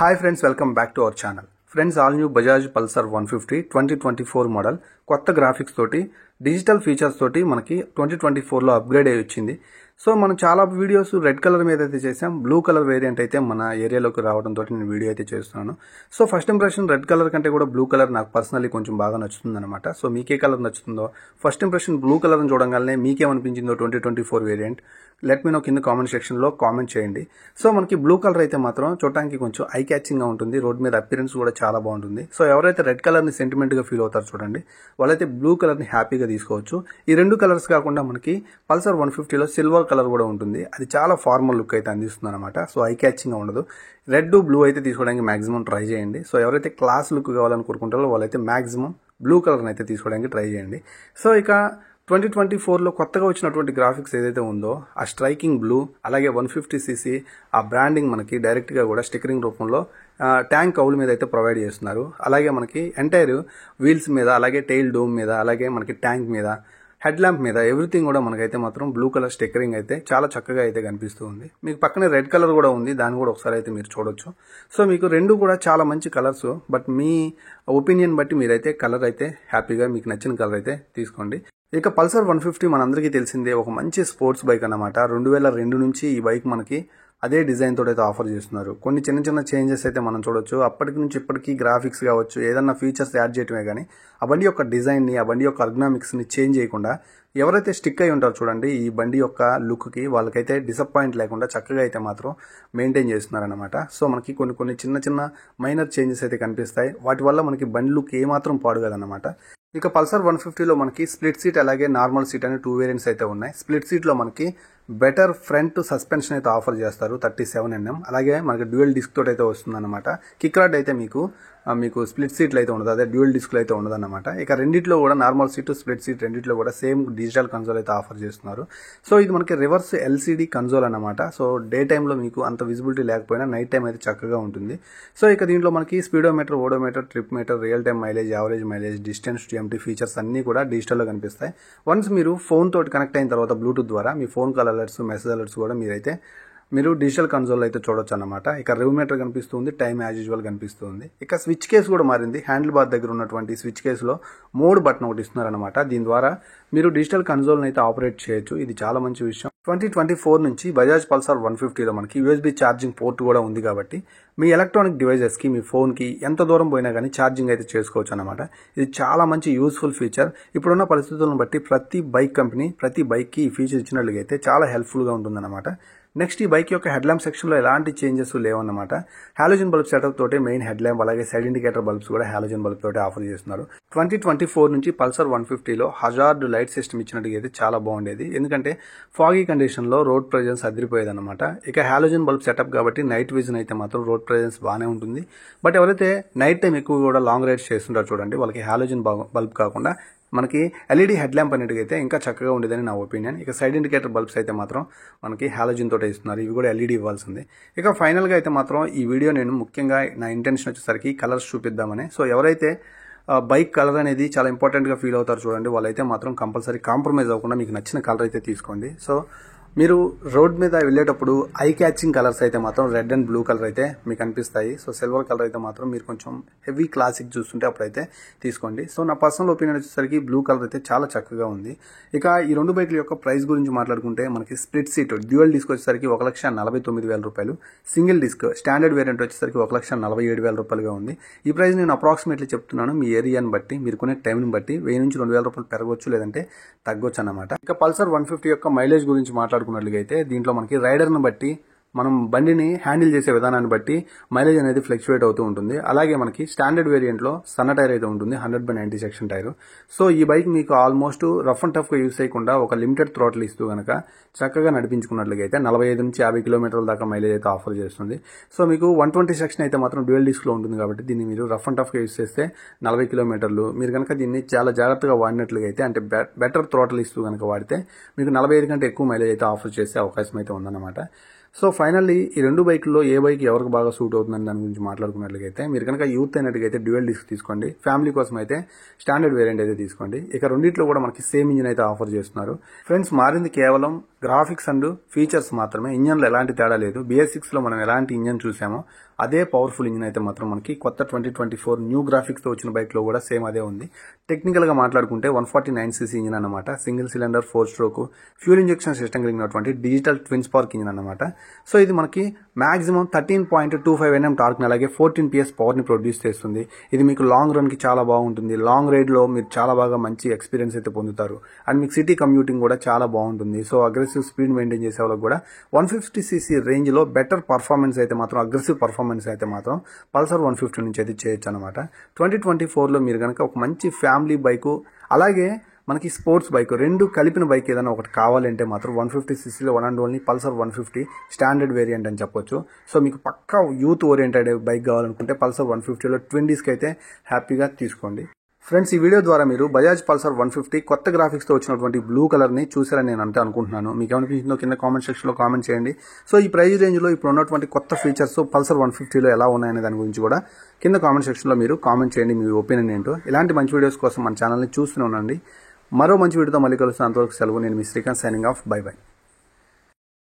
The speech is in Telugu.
Hi friends, welcome back to our channel. Friends, all new Bajaj Pulsar 150 2024 model కొత్త గ్రాఫిక్స్ తోటి డిజిటల్ ఫీచర్స్ తోటి మనకి 2024 లో అప్గ్రేడ్ అయ్యి వచ్చింది. సో మనం చాలా వీడియోస్ రెడ్ కలర్ మీద అయితే చేసాం. బ్లూ కలర్ వేరియంట్ అయితే మన ఏరియాలోకి రావడంతో నేను వీడియో అయితే చేస్తున్నాను. So first impression red colour కంటే కూడా బ్లూ కలర్ నాకు పర్సనల్లీ కొంచెం బాగా నచ్చుతుంది అనమాట. సో మీకే కలర్ నచ్చుతుందో, ఫస్ట్ ఇంప్రెషన్ బ్లూ కలర్ చూడగానే మీకేమనిపించిందో 2024 వేరియంట్ లెట్ మీ నో కింద కామెంట్ సెక్షన్ లో కామెంట్ చేయండి. సో మనకి బ్లూ కలర్ అయితే మాత్రం చూడటానికి కొంచెం ఐ క్యాచింగ్ గా ఉంటుంది. రోడ్ మీద అపిరెన్స్ కూడా చాలా బాగుంటుంది. సో ఎవరైతే రెడ్ కలర్ ని సెంటిమెంట్ గా ఫీల్ అవుతారో చూడండి, వాళ్ళైతే బ్లూ కలర్ ని హ్యాపీగా తీసుకోవచ్చు. ఈ రెండు కలర్స్ కాకుండా మనకి పల్సర్ 150 లో సిల్వర్ కలర్ కూడా ఉంటుంది. అది చాలా ఫార్మల్ లుక్ అయితే అందిస్తుంది అనమాట. సో ఐ క్యాచింగ్ గా ఉండదు. రెడ్ బ్లూ అయితే తీసుకోవడానికి మాక్సిమం ట్రై చేయండి. సో ఎవరైతే క్లాస్ లుక్ కావాలని కోరుకుంటారో వాళ్ళైతే మాక్సిమం బ్లూ కలర్ అయితే తీసుకోవడానికి ట్రై చేయండి. సో ఇక 2024లో కొత్తగా వచ్చినటువంటి గ్రాఫిక్స్ ఏదైతే ఉందో ఆ స్ట్రైకింగ్ బ్లూ, అలాగే 150cc ఆ బ్రాండింగ్ మనకి డైరెక్ట్ గా కూడా స్టిక్కరింగ్ రూపంలో ట్యాంక్ కౌల్ మీద అయితే ప్రొవైడ్ చేస్తున్నారు. అలాగే మనకి ఎంటైర్ వీల్స్ మీద, అలాగే టైల్ డోమ్ మీద, అలాగే మనకి ట్యాంక్ మీద, హెడ్ ల్యాంప్ మీద ఎవ్రీథింగ్ కూడా మనకైతే మాత్రం బ్లూ కలర్ స్టిక్కరింగ్ అయితే చాలా చక్కగా అయితే కనిపిస్తూ ఉంది. మీకు పక్కనే రెడ్ కలర్ కూడా ఉంది, దాన్ని కూడా ఒకసారి అయితే మీరు చూడొచ్చు. సో మీకు రెండు కూడా చాలా మంచి కలర్స్, బట్ మీ ఒపీనియన్ బట్టి మీరైతే కలర్ అయితే హ్యాపీగా మీకు నచ్చిన కలర్ అయితే తీసుకోండి. ఇక పల్సర్ 150 మనందరికీ తెలిసిందే ఒక మంచి స్పోర్ట్స్ బైక్ అన్నమాట. 2002 నుంచి ఈ బైక్ మనకి అదే డిజైన్ తోటి అయితే ఆఫర్ చేస్తున్నారు. కొన్ని చిన్న చిన్న చేంజెస్ అయితే మనం చూడొచ్చు. అప్పటికి నుంచి ఇప్పటికీ గ్రాఫిక్స్ కావచ్చు, ఏదన్నా ఫీచర్స్ యాడ్ చేయటమే కానీ ఆ బండి యొక్క డిజైన్ని, ఆ బండి యొక్క అర్గనామిక్స్ని చేంజ్ చేయకుండా ఎవరైతే స్టిక్ అయి ఉంటారో చూడండి ఈ బండి యొక్క లుక్కి, వాళ్ళకైతే డిసప్పాయింట్ లేకుండా చక్కగా అయితే మాత్రం మెయింటైన్ చేస్తున్నారనమాట. సో మనకి కొన్ని చిన్న చిన్న మైనర్ చేంజెస్ అయితే కనిపిస్తాయి. వాటి వల్ల మనకి బండి లుక్ ఏమాత్రం పాడు కదనమాట. ఇక పల్సర్ 150లో మనకి స్ప్లిట్ సీట్ అలాగే నార్మల్ సీట్ అనే 2 వేరియంట్స్ అయితే ఉన్నాయి. స్ప్లిట్ సీట్లో మనకి బెటర్ ఫ్రంట్ సస్పెన్షన్ అయితే ఆఫర్ చేస్తారు 37mm. అలాగే మనకి డ్యూయల్ డిస్క్ తోటి అయితే వస్తుంది అనమాట. కిక్ రాడ్ అయితే మీకు స్ప్లిట్ సీట్లు అయితే ఉండదు, అదే డ్యూయల్ డిస్క్లో అయితే ఉండదు అనమాట. ఇక రెండిట్లో కూడా నార్మల్ సీట్, స్ప్లిట్ సీట్ రెండిట్లో కూడా సేమ్ డిజిటల్ కన్సోల్ అయితే ఆఫర్ చేస్తున్నారు. సో ఇది మనకి రివర్స్ ఎల్సీడీ కన్సోల్ అనమాట. సో డే టైంలో మీకు అంత విజిబిలిటీ లేకపోయినా నైట్ టైం అయితే చక్కగా ఉంటుంది. సో ఇక దీంట్లో మనకి speedometer, odometer, trip meter, real time mileage, average mileage, distance TMT features అన్ని కూడా డిజిటల్లో కనిపిస్తాయి. వన్స్ మీరు ఫోన్ తోటి కనెక్ట్ అయిన తర్వాత బ్లూటూత్ ద్వారా మీ phone call alerts, message alerts కూడా మీరు డిజిటల్ కన్సోల్ అయితే చూడొచ్చు అనమాట. ఇక రివ్యూమీటర్ కనిపిస్తుంది, టైం యాజ్ యూజువల్ కనిపిస్తుంది. ఇక స్విచ్ కేస్ కూడా మారింది. హ్యాండిల్ బార్ దగ్గర ఉన్నటువంటి స్విచ్ కేసులో మోడ్ బటన్ ఒకటి ఇస్తున్నారనమాట. దీని ద్వారా మీరు డిజిటల్ కన్సోల్ అయితే ఆపరేట్ చేయొచ్చు. ఇది చాలా మంచి విషయం. 2024 నుంచి బజాజ్ పల్సర్ 150లో మనకి యూఎస్బీ ఛార్జింగ్ పోర్ట్ కూడా ఉంది కాబట్టి మీ ఎలక్ట్రానిక్ డివైజెస్ కి, మీ ఫోన్ కి ఎంత దూరం పోయినా కానీ ఛార్జింగ్ అయితే చేసుకోవచ్చు అనమాట. ఇది చాలా మంచి యూస్ఫుల్ ఫీచర్. ఇప్పుడున్న పరిస్థితులను బట్టి ప్రతి బైక్ కంపెనీ ప్రతి బైక్ కి ఈ ఫీచర్ ఇచ్చినట్లుగా అయితే చాలా హెల్ప్ఫుల్ గా ఉంటుందన్నమాట. నెక్స్ట్ ఈ బైక్ యొక్క హెడ్ ల్యాంప్ సెక్షన్ లో ఎలాంటి చేంజెస్ లేవన్నమాట. హాలోజన్ బల్బ్ సెటప్ తోటి మెయిన్ హెడ్ ల్యాంప్, అలాగే సైడ్ ఇండికేటర్ బల్బ్స్ కూడా హాలోజన్ బల్బ్ తోటి ఆఫర్ చేస్తున్నారు. 2024 నుంచి పల్సర్ 150లో హజార్డ్ లైట్ సిస్టమ్ ఇచ్చినట్టుగా అయితే చాలా బాగుండేది. ఎందుకంటే ఫాగీ కండిషన్ లో రోడ్ ప్రెజెన్స్ అదిరిపోయేది అనమాట. ఇక హాలోజన్ బల్బ్ సెటప్ కాబట్టి నైట్ విజన్ అయితే మాత్రం రోడ్ ప్రెజెన్స్ బాగానే ఉంటుంది. బట్ ఎవరైతే నైట్ టైం ఎక్కువ కూడా లాంగ్ రైడ్స్ చేస్తుంటారో చూడండి, వాళ్ళకి హాలోజన్ బల్బ్ కాకుండా మనకి ఎల్ఈడి హెడ్ ల్యాంప్ అనేటికైతే ఇంకా చక్కగా ఉండేదని నా ఒపీనియన్. ఇక సైడ్ ఇండికేటర్ బల్బ్స్ అయితే మాత్రం మనకి హాలోజన్ తోటే ఇస్తున్నారు. ఇవి కూడా ఎల్ఈడి ఇవ్వాల్సింది. ఇక ఫైనల్గా అయితే మాత్రం ఈ వీడియో నేను ముఖ్యంగా నా ఇంటెన్షన్ వచ్చేసరికి కలర్స్ చూపిద్దామని. సో ఎవరైతే బైక్ కలర్ అనేది చాలా ఇంపార్టెంట్గా ఫీల్ అవుతారు చూడండి, వాళ్ళైతే మాత్రం కంపల్సరీ కాంప్రమైజ్ అవ్వకుండా మీకు నచ్చిన కలర్ అయితే తీసుకోండి. సో మీరు రోడ్ మీద వెళ్ళేటప్పుడు ఐ క్యాచింగ్ కలర్స్ అయితే మాత్రం రెడ్ అండ్ బ్లూ కలర్ అయితే మీకు అనిపిస్తాయి. సో సిల్వర్ కలర్ అయితే మాత్రం మీరు కొంచెం హెవీ క్లాసిక్ చూస్తుంటే అప్పుడైతే తీసుకోండి. సో నా పర్సనల్ ఒపీనియన్ వచ్చేసరికి బ్లూ కలర్ అయితే చాలా చక్కగా ఉంది. ఇక ఈ రెండు బైకుల యొక్క ప్రైస్ గురించి మాట్లాడుకుంటే మనకి స్ప్లిట్ సీట్ డ్యూయల్ డిస్క్ వచ్చేసరికి 1,49,000 రూపాయలు, సింగిల్ డిస్క్ స్టాండర్డ్ వేరియంట్ వచ్చేసరికి 1,47,000 రూపాయలుగా ఉంది. ఈ ప్రైస్ నేను అప్రాక్సిమేట్లీ చెప్తున్నాను. మీ ఏరియాని బట్టి, మీరు కొనే టైంని బట్టి 1000 నుంచి 2,000 రూపాయలు పెరగవచ్చు, లేదంటే తగ్గొచ్చు అన్నమాట. ఇక పల్సర్ 150 యొక్క మైలేజ్ గురించి మాట్లాడుకున్నట్లయితే దీంట్లో మనకి రైడర్ని బట్టి, మనం బండిని హ్యాండిల్ చేసే విధానాన్ని బట్టి మైలేజ్ అనేది ఫ్లక్చువేట్ అవుతూ ఉంటుంది. అలాగే మనకి స్టాండర్డ్ వేరియంట్లో సన్న టైర్ అయితే ఉంటుంది, 100/90 సెక్షన్ టైర్. సో ఈ బైక్ మీకు ఆల్మోస్ట్ రఫ్ అండ్ టఫ్ గా యూస్ చేయకుండా ఒక లిమిటెడ్ థ్రోటిల్ ఇస్తూ గనక చక్కగా నడిపించుకున్నట్లయితే 45 నుంచి 50 కిలోమీటర్ల దాకా మైలేజ్ అయితే ఆఫర్ చేస్తుంది. సో మీకు 120 సెక్షన్ అయితే మాత్రం డ్యూయల్ డిస్క్ లో ఉంటుంది కాబట్టి దీన్ని మీరు రఫ్ అండ్ టఫ్ గా యూస్ చేస్తే 40 కిలోమీటర్లు, మీరు కనుక దీన్ని చాలా జాగ్రత్తగా వాడినట్లుగా అయితే, అంటే బెటర్ థ్రోటిల్ ఇస్తూ కనుక వాడితే మీకు 45 కంటే ఎక్కువ మైలేజ్ అయితే ఆఫర్ చేసే అవకాశం అయితే ఉందన్నమాట. సో ఫైనల్లీ ఈ రెండు బైకుల్లో ఏ బైక్ ఎవరికి బాగా సూట్ అవుతుందని దాని గురించి మాట్లాడుకున్నట్లయితే, మీరు కనుక యూత్ అయినట్టుగైతే డ్యూయల్ డిస్క్ తీసుకోండి. ఫ్యామిలీ కోసం అయితే స్టాండర్డ్ వేరియంట్ అయితే తీసుకోండి. ఇక రెండిట్లో కూడా మనకి సేమ్ ఇంజిన్ అయితే ఆఫర్ చేస్తున్నారు. ఫ్రెండ్స్, మారింది కేవలం గ్రాఫిక్స్ అండ్ ఫీచర్స్ మాత్రమే. ఇంజన్లో ఎలాంటి తేడా లేదు. BS6 లో మనం ఎలాంటి ఇంజన్ చూసామో అదే పవర్ఫుల్ ఇంజిన్ అయితే మాత్రం మనకి కొత్త 2024 న్యూ గ్రాఫిక్స్తో వచ్చిన బైక్లో కూడా సేమ్ అదే ఉంది. టెక్నికల్గా మాట్లాడుకుంటే 149cc ఇంజిన్ అన్నమాట. Single cylinder 4 stroke fuel injection system కలిగినటువంటి డిజిటల్ ట్విన్ స్పార్క్ ఇంజిన్ అన్నమాట. సో ఇది మనకి మాక్సిమం 13.25 Nm టార్క్ని అలాగే 14 PS పవర్ని ప్రొడ్యూస్ చేస్తుంది. ఇది మీకు లాంగ్ రన్కి చాలా బాగుంటుంది. లాంగ్ రైడ్లో మీరు చాలా బాగా మంచి ఎక్స్పీరియన్స్ అయితే పొందుతారు. అండ్ మీకు సిటీ కమ్యూటింగ్ కూడా చాలా బాగుంటుంది. సో అగ్రెసివ్ స్పీడ్ మెయింటైన్ చేసే వాళ్ళకి కూడా 150cc రేంజ్లో బెటర్ పర్ఫార్మెన్స్ అయితే మాత్రం అగ్రెసివ్ పర్ఫార్మెన్స్ అయితే మాత్రం పల్సర్ 150 నుంచి అయితే చేయొచ్చు అనమాట. 2024లో మీరు కనుక ఒక మంచి ఫ్యామిలీ బైకు అలాగే మనకి స్పోర్ట్స్ బైక్ రెండు కలిపిన బైక్ ఏదైనా ఒకటి కావాలంటే మాత్రం 150cc one and only Pulsar 150 standard variant అని చెప్పొచ్చు. సో మీకు పక్కా యూత్ ఓరియంటెడ్ బైక్ కావాలనుకుంటే పల్సర్ 150లో ట్విన్ డిస్క్ అయితే హ్యాపీగా తీసుకోండి. ఫ్రెండ్స్, ఈ వీడియో ద్వారా మీరు బజాజ్ పల్సర్ 150 కొత్త గ్రాఫిక్స్తో వచ్చినటువంటి బ్లూ కలర్ని చూసారని నేను అంటే అనుకుంటున్నాను. మీకు ఏమనిపించిందో కింద కామెంట్ సెక్షన్లో కామెంట్ చేయండి. సో ఈ ప్రైస్ రేంజ్లో ఇప్పుడు ఉన్నటువంటి కొత్త ఫీచర్స్ పల్సర్ 150లో ఎలా ఉన్నాయనే దాని గురించి కూడా కింద కామెంట్ సెక్షన్లో మీరు కామెంట్ చేయండి. మీ ఒపీనియన్ ఏంటో. ఇలాంటి మంచి వీడియోస్ కోసం మన ఛానల్ని చూస్తూనే ఉండండి. మరో మంచి వీడియోతో మళ్ళీ కలుస్తాను. అంతవరకు సెలవు. నేను మీ Srikanth, signing off. Bye by.